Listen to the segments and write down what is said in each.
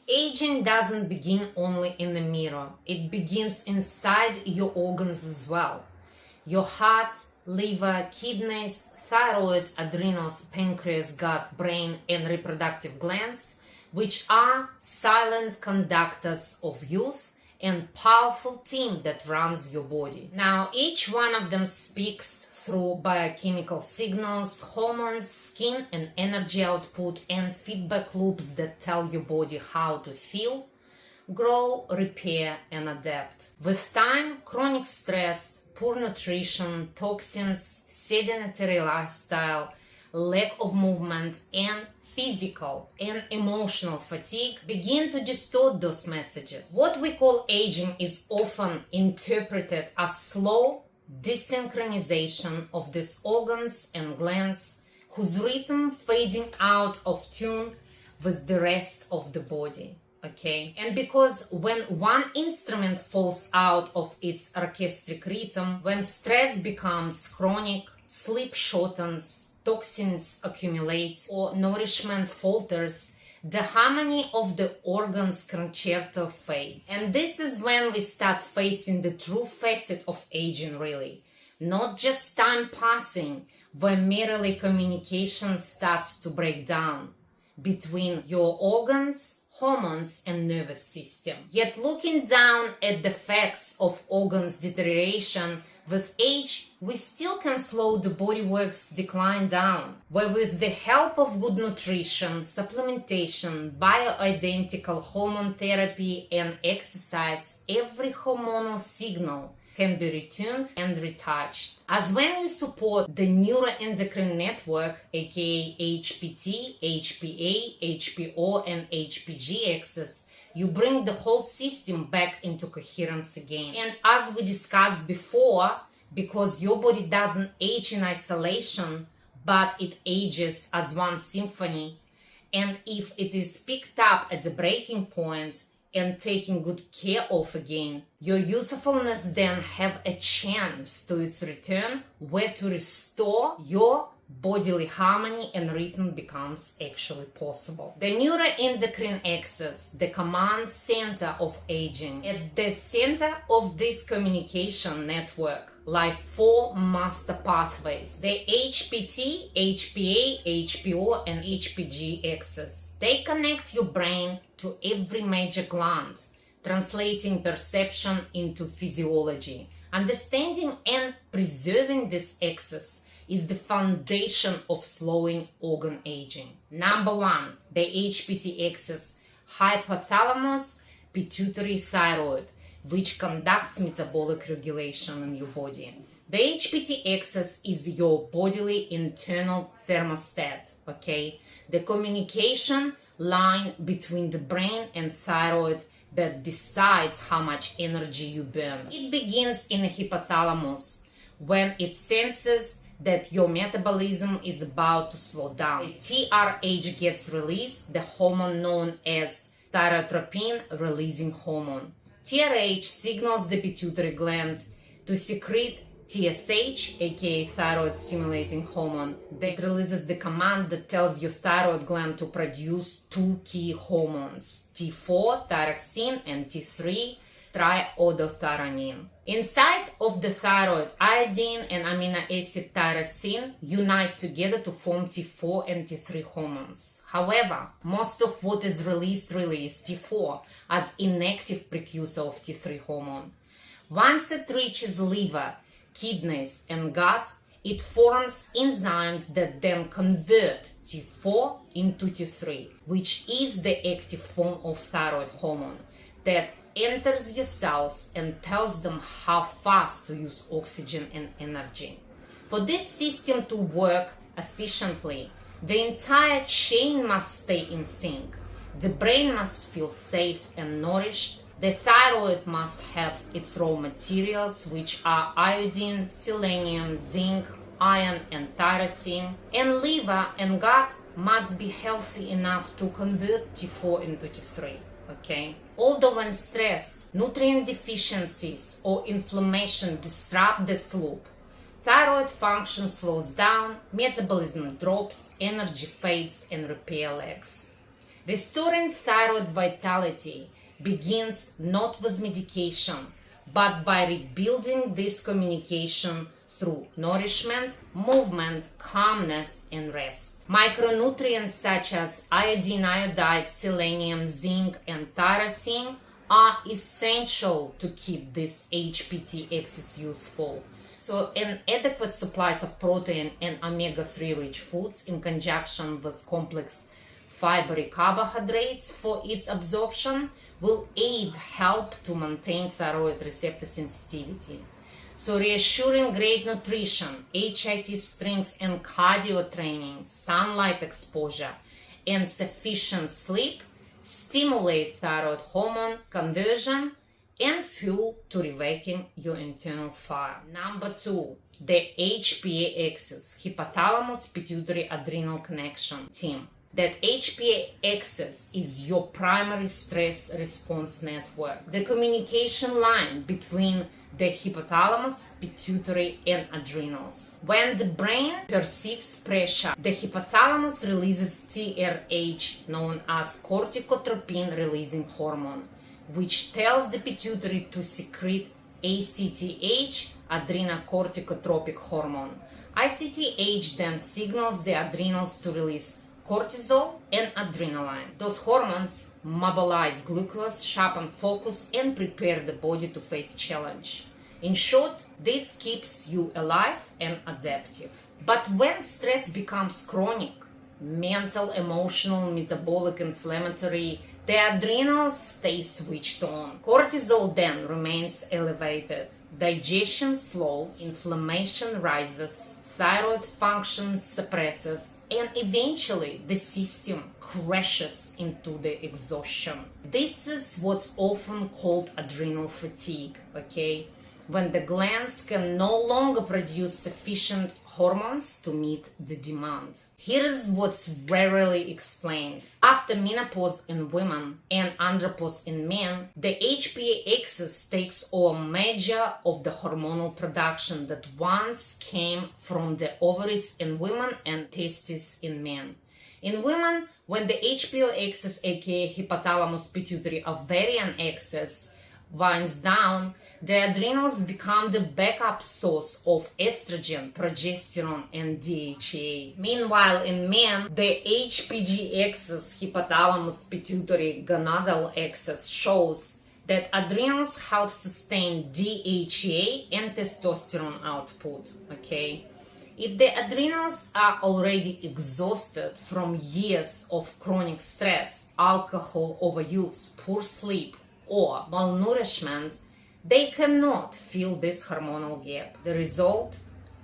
Aging doesn't begin only in the mirror. It begins inside your organs as well. Your heart, liver, kidneys, thyroid, adrenals, pancreas, gut, brain, and reproductive glands, which are silent conductors of youth and powerful team that runs your body. Now, each one of them speaks through biochemical signals, hormones, skin and energy output, and feedback loops that tell your body how to feel, grow, repair, and adapt. With time, chronic stress, poor nutrition, toxins, sedentary lifestyle, lack of movement, and physical and emotional fatigue begin to distort those messages. What we call aging is often interpreted as slow desynchronization of these organs and glands, whose rhythm fading out of tune with the rest of the body. Okay, and because when one instrument falls out of its orchestric rhythm, when stress becomes chronic, sleep shortens, toxins accumulate, or nourishment falters, the harmony of the organs concerto fades. And this is when we start facing the true facet of aging, really. Not just time passing, where merely communication starts to break down between your organs, hormones, and nervous system. Yet looking down at the facts of organs deterioration, with age, we still can slow the body work's decline down, where with the help of good nutrition, supplementation, bioidentical hormone therapy, and exercise, every hormonal signal can be retuned and retouched. As when you support the neuroendocrine network, aka HPT, HPA, HPO, and HPG axis, you bring the whole system back into coherence again. And as we discussed before, because your body doesn't age in isolation, but it ages as one symphony, and if it is picked up at the breaking point and taken good care of again, your usefulness then have a chance to its return, where to restore your bodily harmony and rhythm becomes actually possible. The neuroendocrine axis, the command center of aging. At the center of this communication network lie four master pathways: the HPT, HPA, HPO, and HPG axis. They connect your brain to every major gland, translating perception into physiology. Understanding and preserving this axis is the foundation of slowing organ aging. Number one, the HPT axis, hypothalamus, pituitary, thyroid, which conducts metabolic regulation in your body. The HPT axis is your bodily internal thermostat, okay? The communication line between the brain and thyroid that decides how much energy you burn. It begins in the hypothalamus when it senses that your metabolism is about to slow down. The TRH gets released, the hormone known as thyrotropin releasing hormone. TRH signals the pituitary gland to secrete TSH, aka thyroid stimulating hormone, that releases the command that tells your thyroid gland to produce two key hormones, T4, thyroxine, and T3, triiodothyronine. Inside of the thyroid, iodine and amino acid tyrosine unite together to form T4 and T3 hormones. However, most of what is released really is T4 as inactive precursor of T3 hormone. Once it reaches liver, kidneys, and gut, it forms enzymes that then convert T4 into T3, which is the active form of thyroid hormone that enters your cells and tells them how fast to use oxygen and energy. For this system to work efficiently, the entire chain must stay in sync. The brain must feel safe and nourished. The thyroid must have its raw materials, which are iodine, selenium, zinc, iron, and tyrosine. And liver and gut must be healthy enough to convert T4 into T3. Okay? Although when stress, nutrient deficiencies, or inflammation disrupt this loop, thyroid function slows down, metabolism drops, energy fades, and repair lags. Restoring thyroid vitality begins not with medication, but by rebuilding this communication through nourishment, movement, calmness, and rest. Micronutrients such as iodine, iodide, selenium, zinc, and tyrosine are essential to keep this HPT axis useful. So an adequate supplies of protein and omega-3 rich foods in conjunction with complex fibery carbohydrates for its absorption will help to maintain thyroid receptor sensitivity. So reassuring great nutrition, HIIT strength and cardio training, sunlight exposure, and sufficient sleep stimulate thyroid hormone conversion and fuel to reawaken your internal fire. Number 2, the HPA axis, hypothalamus pituitary adrenal connection team. That HPA axis is your primary stress response network, the communication line between the hypothalamus, pituitary, and adrenals. When the brain perceives pressure, the hypothalamus releases TRH, known as corticotropin releasing hormone, which tells the pituitary to secrete ACTH, adrenocorticotropic hormone. ACTH then signals the adrenals to release cortisol and adrenaline. Those hormones mobilize glucose, sharpen focus, and prepare the body to face challenge. In short, this keeps you alive and adaptive. But when stress becomes chronic, mental, emotional, metabolic, inflammatory, the adrenals stay switched on. Cortisol then remains elevated. Digestion slows, inflammation rises, thyroid function suppresses, and eventually the system crashes into the exhaustion. This is what's often called adrenal fatigue, okay? When the glands can no longer produce sufficient hormones to meet the demand. Here is what's rarely explained. After menopause in women and andropause in men, the HPA axis takes over measure of the hormonal production that once came from the ovaries in women and testes in men. In women, when the HPA axis, aka hypothalamus pituitary ovarian axis, winds down, the adrenals become the backup source of estrogen, progesterone, and DHA. Meanwhile, in men, the HPG axis, hypothalamus pituitary gonadal axis, shows that adrenals help sustain DHA and testosterone output, okay? If the adrenals are already exhausted from years of chronic stress, alcohol overuse, poor sleep, or malnourishment, they cannot fill this hormonal gap. The result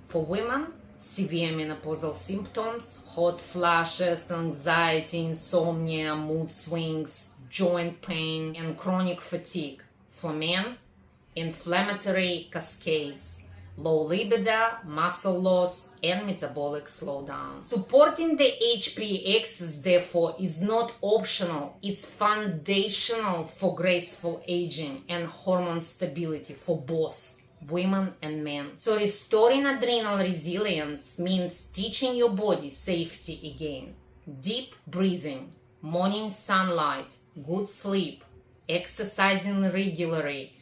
for women: severe menopausal symptoms, hot flashes, anxiety, insomnia, mood swings, joint pain, and chronic fatigue. For men, inflammatory cascades, low libido, muscle loss, and metabolic slowdown. Supporting the HPA axis, therefore, is not optional. It's foundational for graceful aging and hormone stability for both women and men. So restoring adrenal resilience means teaching your body safety again. Deep breathing, morning sunlight, good sleep, exercising regularly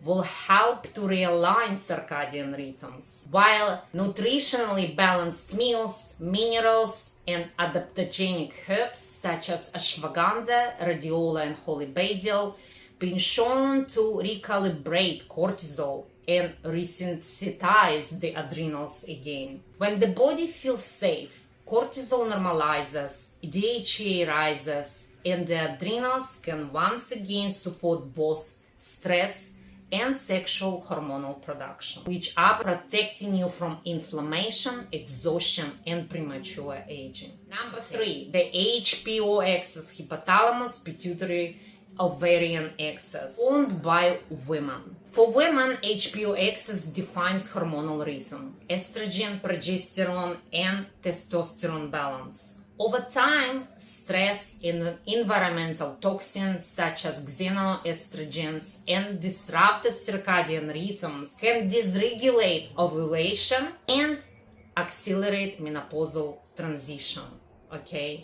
will help to realign circadian rhythms, while nutritionally balanced meals, minerals, and adaptogenic herbs such as ashwagandha, rhodiola, and holy basil been shown to recalibrate cortisol and resensitize the adrenals again. When the body feels safe, cortisol normalizes, DHA rises, and the adrenals can once again support both stress and sexual hormonal production, which are protecting you from inflammation, exhaustion, and premature aging. Number 3, the HPO axis, hypothalamus pituitary ovarian axis, formed by women. For women, HPO axis defines hormonal rhythm, estrogen, progesterone, and testosterone balance. Over time, stress and environmental toxins such as xenoestrogens and disrupted circadian rhythms can dysregulate ovulation and accelerate menopausal transition, okay?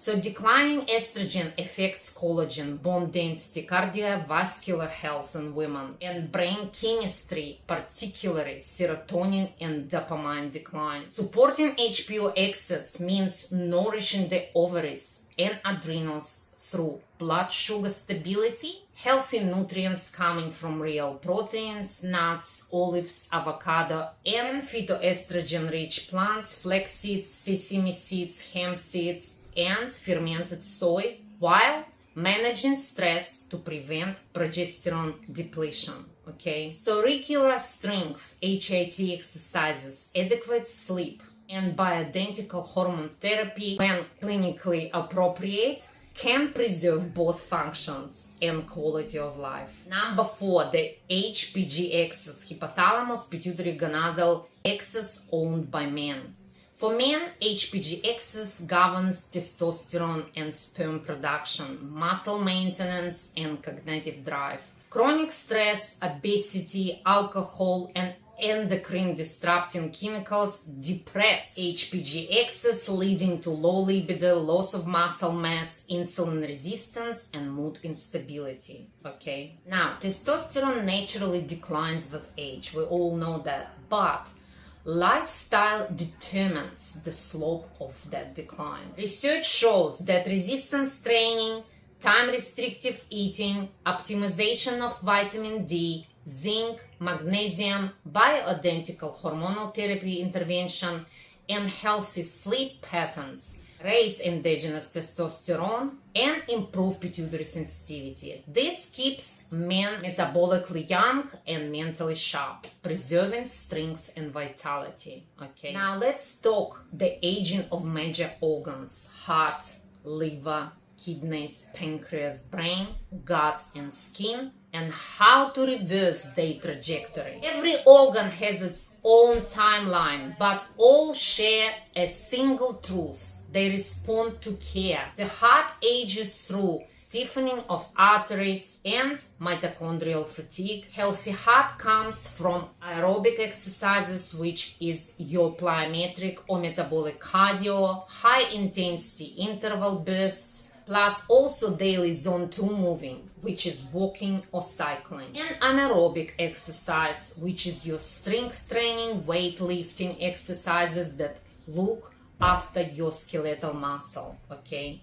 So declining estrogen affects collagen, bone density, cardiovascular health in women, and brain chemistry, particularly serotonin and dopamine decline. Supporting HPO excess means nourishing the ovaries and adrenals through blood sugar stability, healthy nutrients coming from real proteins, nuts, olives, avocado, and phytoestrogen-rich plants, flax seeds, sesame seeds, hemp seeds, and fermented soy, while managing stress to prevent progesterone depletion. Okay, so regular strength HIIT exercises, adequate sleep, and bioidentical hormone therapy, when clinically appropriate, can preserve both functions and quality of life. Number 4, the HPG axis, hypothalamus pituitary gonadal axis owned by men. For men, HPG axis governs testosterone and sperm production, muscle maintenance, and cognitive drive. Chronic stress, obesity, alcohol, and endocrine disrupting chemicals depress HPG axis, leading to low libido, loss of muscle mass, insulin resistance, and mood instability. Okay, now testosterone naturally declines with age, we all know that, but lifestyle determines the slope of that decline. Research shows that resistance training, time-restrictive eating, optimization of vitamin D, zinc, magnesium, bioidentical hormonal therapy intervention, and healthy sleep patterns raise endogenous testosterone and improve pituitary sensitivity. This keeps men metabolically young and mentally sharp, preserving strength and vitality. Okay, now let's talk the aging of major organs: heart, liver, kidneys, pancreas, brain, gut, and skin, and how to reverse their trajectory. Every organ has its own timeline, but all share a single truth: they respond to care. The heart ages through stiffening of arteries and mitochondrial fatigue. Healthy heart comes from aerobic exercises, which is your plyometric or metabolic cardio, high intensity interval bursts, plus also daily zone 2 moving, which is walking or cycling, and anaerobic exercise, which is your strength training, weightlifting exercises that look after your skeletal muscle. Okay,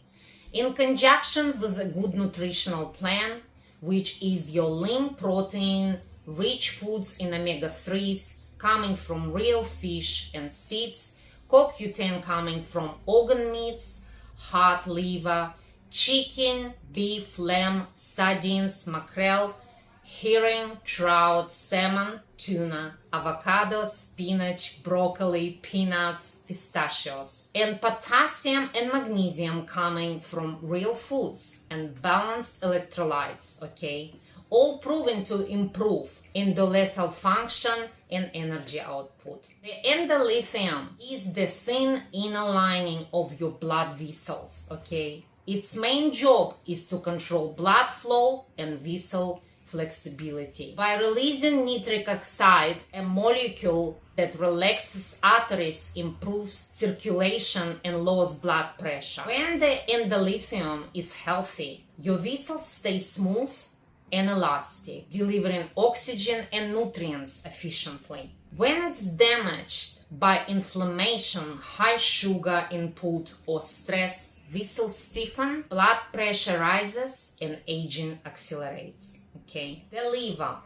in conjunction with a good nutritional plan, which is your lean protein rich foods in omega-3s coming from real fish and seeds, CoQ10 coming from organ meats, heart, liver, chicken, beef, lamb, sardines, mackerel, herring, trout, salmon, tuna, avocado, spinach, broccoli, peanuts, pistachios, and potassium and magnesium coming from real foods and balanced electrolytes. Okay, all proven to improve endolethal function and energy output. The endolithium is the thin inner lining of your blood vessels. Okay, its main job is to control blood flow and vessel flexibility. By releasing nitric oxide, a molecule that relaxes arteries, improves circulation, and lowers blood pressure. When the endolithium is healthy, your vessels stay smooth and elastic, delivering oxygen and nutrients efficiently. When it's damaged by inflammation, high sugar input, or stress, vessels stiffen, blood pressure rises, and aging accelerates. Okay, the liver.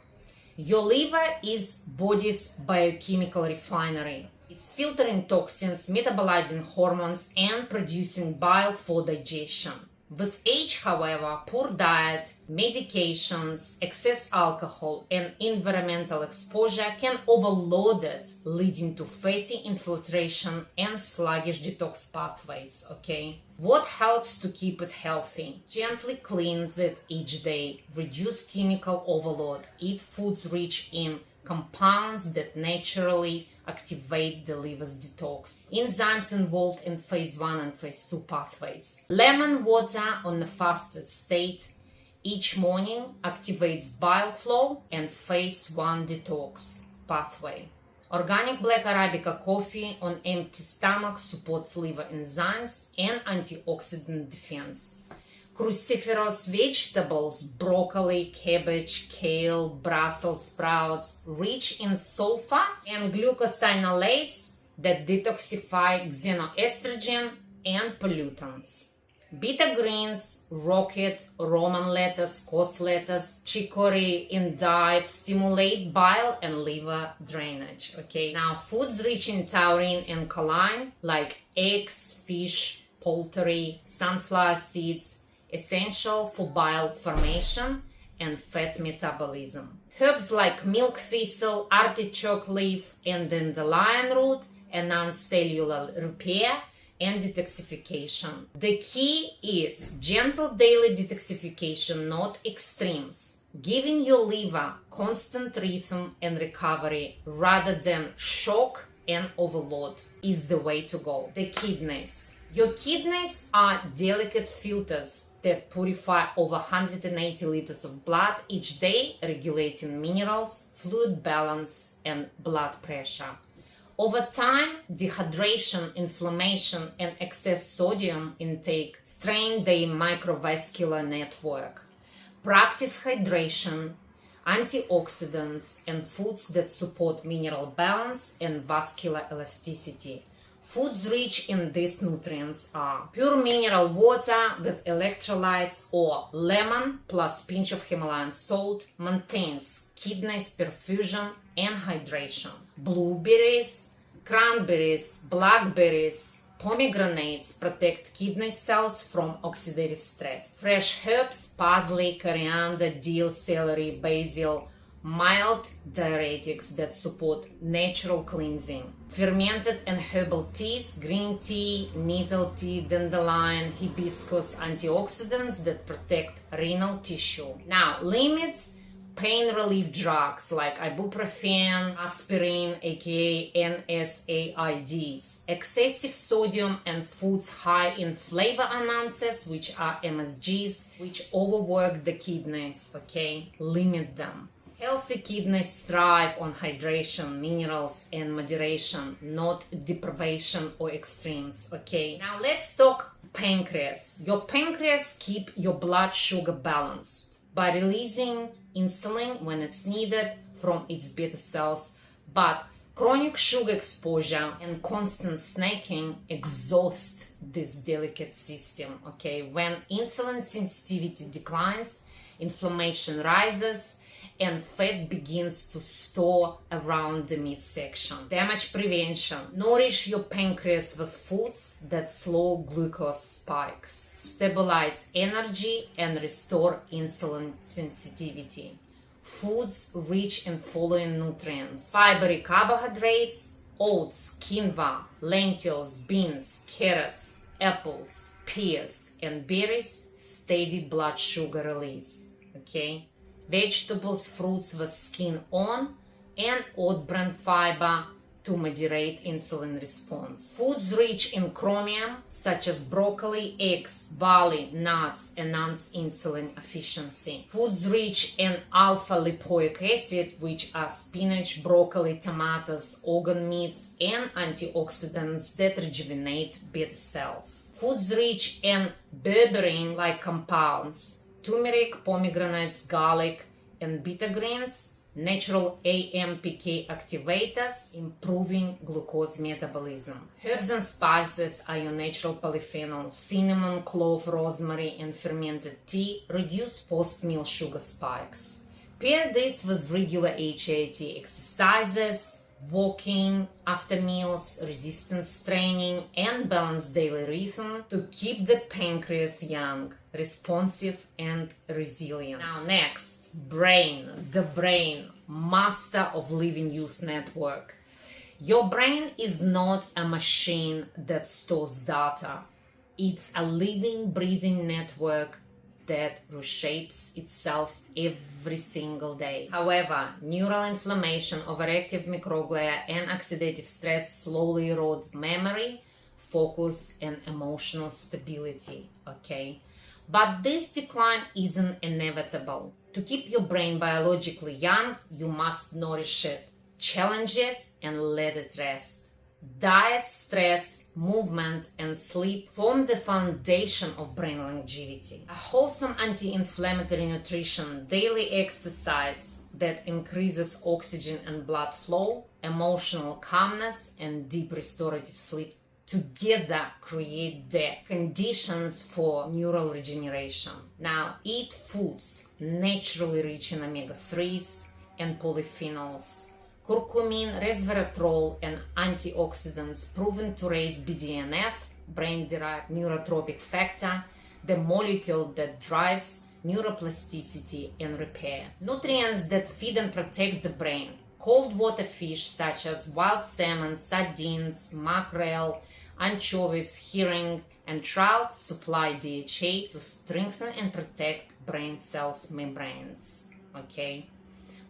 Your liver is body's biochemical refinery. It's filtering toxins, metabolizing hormones, and producing bile for digestion. With age, however, poor diet, medications, excess alcohol, and environmental exposure can overload it, leading to fatty infiltration and sluggish detox pathways. Okay, what helps to keep it healthy? Gently cleanse it each day, reduce chemical overload, eat foods rich in compounds that naturally activate the liver's detox, enzymes involved in phase 1 and phase 2 pathways. Lemon water on the fasted state each morning activates bile flow and phase 1 detox pathway. Organic black Arabica coffee on empty stomach supports liver enzymes and antioxidant defense. Cruciferous vegetables, broccoli, cabbage, kale, Brussels sprouts, rich in sulfur and glucosinolates that detoxify xenoestrogen and pollutants. Beta greens, rocket, Roman lettuce, cos lettuce, chicory, endive stimulate bile and liver drainage. Okay, now foods rich in taurine and choline like eggs, fish, poultry, sunflower seeds, essential for bile formation and fat metabolism. Herbs like milk thistle, artichoke leaf, and dandelion root enhance cellular repair and detoxification. The key is gentle daily detoxification, not extremes. Giving your liver constant rhythm and recovery rather than shock and overload is the way to go. The kidneys. Your kidneys are delicate filters that purify over 180 liters of blood each day, regulating minerals, fluid balance, and blood pressure. Over time, dehydration, inflammation, and excess sodium intake strain their microvascular network. Practice hydration, antioxidants, and foods that support mineral balance and vascular elasticity. Foods rich in these nutrients are pure mineral water with electrolytes or lemon plus pinch of Himalayan salt maintains kidneys perfusion and hydration. Blueberries, cranberries, blackberries, pomegranates protect kidney cells from oxidative stress. Fresh herbs, parsley, coriander, dill, celery, basil, mild diuretics that support natural cleansing. Fermented and herbal teas, green tea, nettle tea, dandelion, hibiscus, antioxidants that protect renal tissue. Now, limit pain relief drugs like ibuprofen, aspirin, aka NSAIDs, excessive sodium and foods high in flavor enhancers, which are MSGs, which overwork the kidneys, okay? Limit them. Healthy kidneys thrive on hydration, minerals, and moderation, not deprivation or extremes, okay? Now let's talk pancreas. Your pancreas keep your blood sugar balanced by releasing insulin when it's needed from its beta cells, but chronic sugar exposure and constant snacking exhaust this delicate system, okay? When insulin sensitivity declines, inflammation rises, and fat begins to store around the midsection. Damage prevention. Nourish your pancreas with foods that slow glucose spikes, stabilize energy, and restore insulin sensitivity. Foods rich in following nutrients: fibery carbohydrates, oats, quinoa, lentils, beans, carrots, apples, pears, and berries, steady blood sugar release. Okay? Vegetables, fruits with skin on, and oat bran fiber to moderate insulin response. Foods rich in chromium, such as broccoli, eggs, barley, nuts, enhance insulin efficiency. Foods rich in alpha-lipoic acid, which are spinach, broccoli, tomatoes, organ meats, and antioxidants that rejuvenate beta cells. Foods rich in berberine-like compounds, turmeric, pomegranates, garlic, and beta greens, natural AMPK activators, improving glucose metabolism. Herbs and spices are your natural polyphenols. Cinnamon, clove, rosemary, and fermented tea reduce post-meal sugar spikes. Pair this with regular HIIT exercises, walking after meals, resistance training, and balanced daily rhythm to keep the pancreas young, responsive, and resilient. Now next, brain. The brain, master of living use network. Your brain is not a machine that stores data. It's a living, breathing network that reshapes itself every single day. However, neural inflammation, overactive microglia, and oxidative stress slowly erode memory, focus, and emotional stability, okay? But this decline isn't inevitable. To keep your brain biologically young, you must nourish it, challenge it, and let it rest. Diet, stress, movement, and sleep form the foundation of brain longevity. A wholesome anti-inflammatory nutrition, daily exercise that increases oxygen and blood flow, emotional calmness, and deep restorative sleep together create the conditions for neural regeneration. Now, eat foods naturally rich in omega-3s and polyphenols. Curcumin, resveratrol, and antioxidants proven to raise BDNF, brain-derived neurotropic factor, the molecule that drives neuroplasticity and repair. Nutrients that feed and protect the brain. Cold water fish such as wild salmon, sardines, mackerel, anchovies, herring, and trout supply DHA to strengthen and protect brain cells membranes. Okay?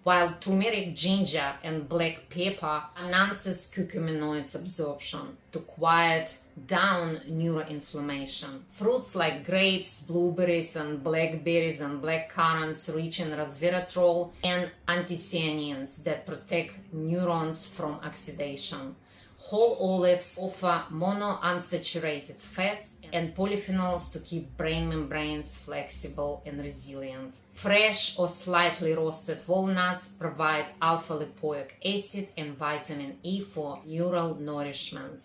While turmeric, ginger, and black pepper enhances curcuminoids absorption to quiet down neuroinflammation. Fruits like grapes, blueberries, and blackberries and blackcurrants rich in resveratrol and anthocyanins that protect neurons from oxidation. Whole olives offer monounsaturated fats and polyphenols to keep brain membranes flexible and resilient. Fresh or slightly roasted walnuts provide alpha-lipoic acid and vitamin E for neural nourishment.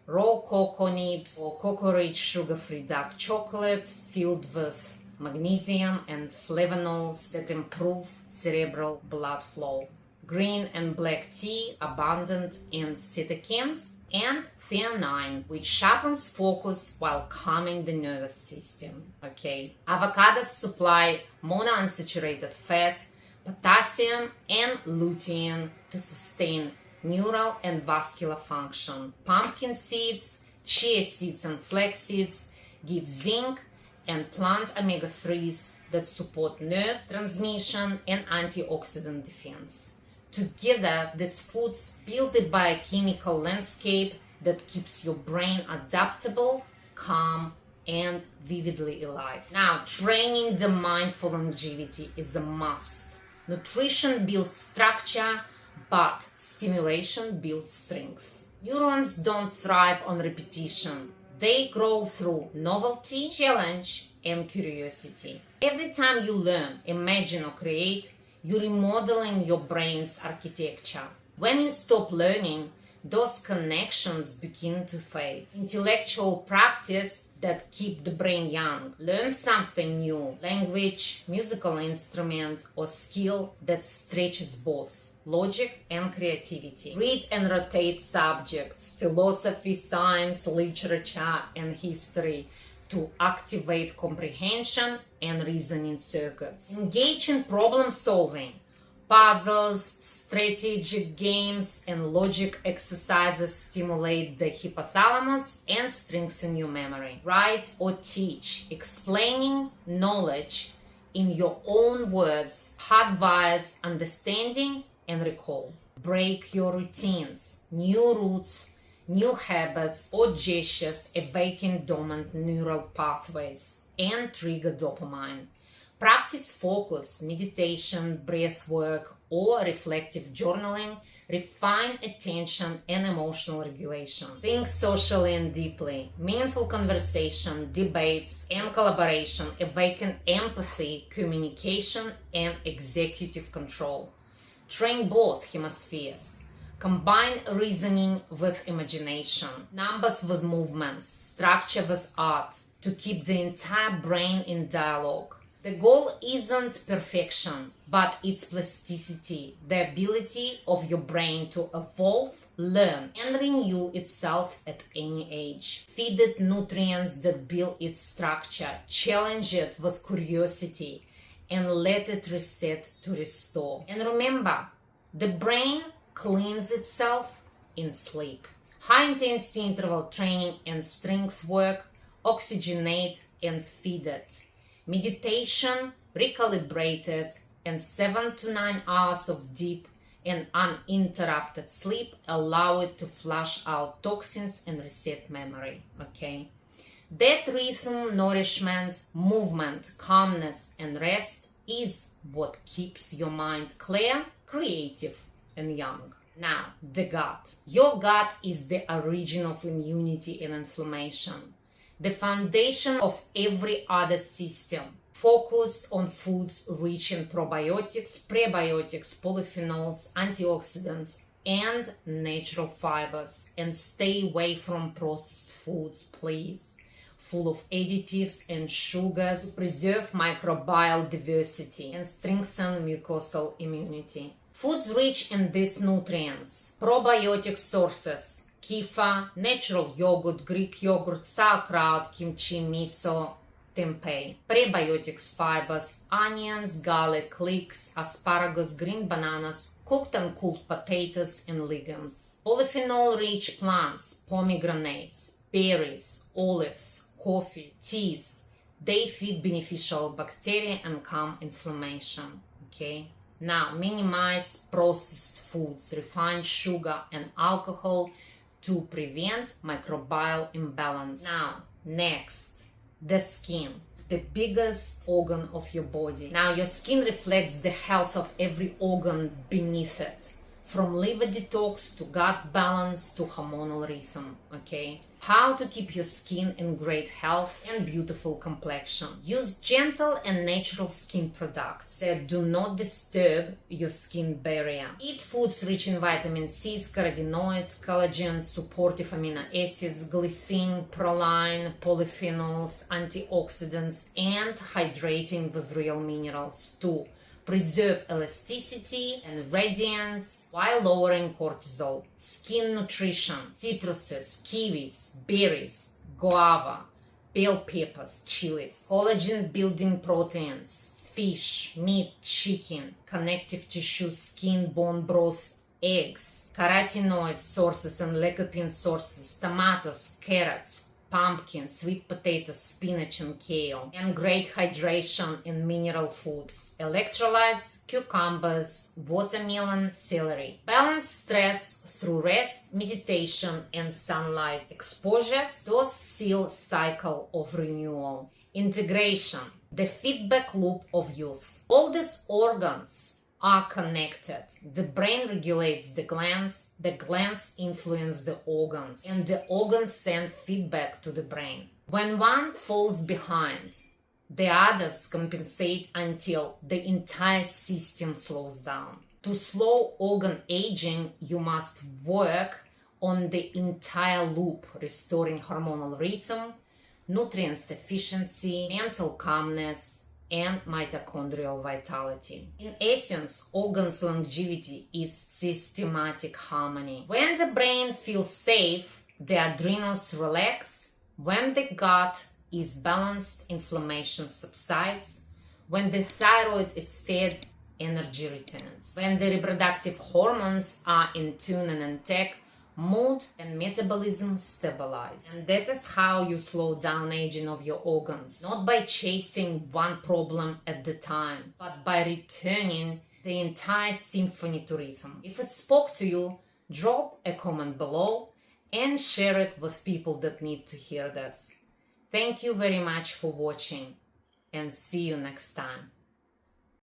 Raw cocoa nibs or cocoa-rich sugar-free dark chocolate filled with magnesium and flavonols that improve cerebral blood flow. Green and black tea abundant in cytokines and theanine, which sharpens focus while calming the nervous system. Okay. Avocados supply monounsaturated fat, potassium, and lutein to sustain neural and vascular function. Pumpkin seeds, chia seeds, and flax seeds give zinc and plant omega-3s that support nerve transmission and antioxidant defense. Together, these foods build a biochemical landscape that keeps your brain adaptable, calm, and vividly alive. Now, training the mind for longevity is a must. Nutrition builds structure, but stimulation builds strength. Neurons don't thrive on repetition. They grow through novelty, challenge, and curiosity. Every time you learn, imagine, or create, you're remodeling your brain's architecture. When you stop learning, those connections begin to fade. Intellectual practice that keep the brain young. Learn something new, language, musical instrument, or skill that stretches both logic and creativity. Read and rotate subjects, philosophy, science, literature, and history to activate comprehension and reasoning circuits. Engage in problem solving. Puzzles, strategic games, and logic exercises stimulate the hypothalamus and strengthen your memory. Write or teach, explaining knowledge in your own words hardwires understanding and recall. Break your routines. New routes, new habits, or gestures awaken dormant neural pathways and trigger dopamine. Practice focus, meditation, breath work, or reflective journaling. Refine attention and emotional regulation. Think socially and deeply. Meaningful conversation, debates, and collaboration awaken empathy, communication, and executive control. Train both hemispheres. Combine reasoning with imagination, numbers with movements, structure with art to keep the entire brain in dialogue. The goal isn't perfection, but it's plasticity, the ability of your brain to evolve, learn, and renew itself at any age. Feed it nutrients that build its structure, challenge it with curiosity, and let it reset to restore. And remember, the brain cleans itself in sleep. High-intensity interval training and strength work oxygenate and feed it. Meditation, recalibrated, and 7 to 9 hours of deep and uninterrupted sleep allow it to flush out toxins and reset memory. Okay? That rhythm, nourishment, movement, calmness, and rest is what keeps your mind clear, creative, and young. Now, the gut. Your gut is the origin of immunity and inflammation, the foundation of every other system. Focus on foods rich in probiotics, prebiotics, polyphenols, antioxidants, and natural fibers. And stay away from processed foods, please, full of additives and sugars. Preserve microbial diversity and strengthen mucosal immunity. Foods rich in these nutrients. Probiotic sources: kefir, natural yogurt, Greek yogurt, sauerkraut, kimchi, miso, tempeh. Prebiotics fibers: onions, garlic, leeks, asparagus, green bananas, cooked and cooled potatoes, and legumes. Polyphenol-rich plants: pomegranates, berries, olives, coffee, teas. They feed beneficial bacteria and calm inflammation. Okay? Now, minimize processed foods, refined sugar, and alcohol to prevent microbial imbalance. Now, next, the skin, the biggest organ of your body. Now, your skin reflects the health of every organ beneath it, from liver detox to gut balance to hormonal rhythm. Okay? How to keep your skin in great health and beautiful complexion. Use gentle and natural skin products that do not disturb your skin barrier. Eat foods rich in vitamin C, carotenoids, collagen, supportive amino acids, glycine, proline, polyphenols, antioxidants, and hydrating with real minerals too. Preserve elasticity and radiance while lowering cortisol. Skin nutrition: citruses, kiwis, berries, guava, bell peppers, chilies. Collagen building proteins: fish, meat, chicken. Connective tissue: skin, bone broth, eggs. Carotenoid sources and lycopene sources: tomatoes, carrots, pumpkin, sweet potatoes, spinach, and kale. And great hydration in mineral foods: electrolytes, cucumbers, watermelon, celery. Balance stress through rest, meditation, and sunlight exposure to seal cycle of renewal. Integration: the feedback loop of youth. All these organs are connected. The brain regulates the glands influence the organs, and the organs send feedback to the brain. When one falls behind, the others compensate until the entire system slows down. To slow organ aging, you must work on the entire loop, restoring hormonal rhythm, nutrient sufficiency, mental calmness, and mitochondrial vitality. In essence, organs' longevity is systematic harmony. When the brain feels safe, the adrenals relax. When the gut is balanced, inflammation subsides. When the thyroid is fed, energy returns. When the reproductive hormones are in tune and intact, mood and metabolism stabilize. And that is how you slow down aging of your organs. Not by chasing one problem at the time, but by returning the entire symphony to rhythm. If it spoke to you, drop a comment below and share it with people that need to hear this. Thank you very much for watching, and see you next time.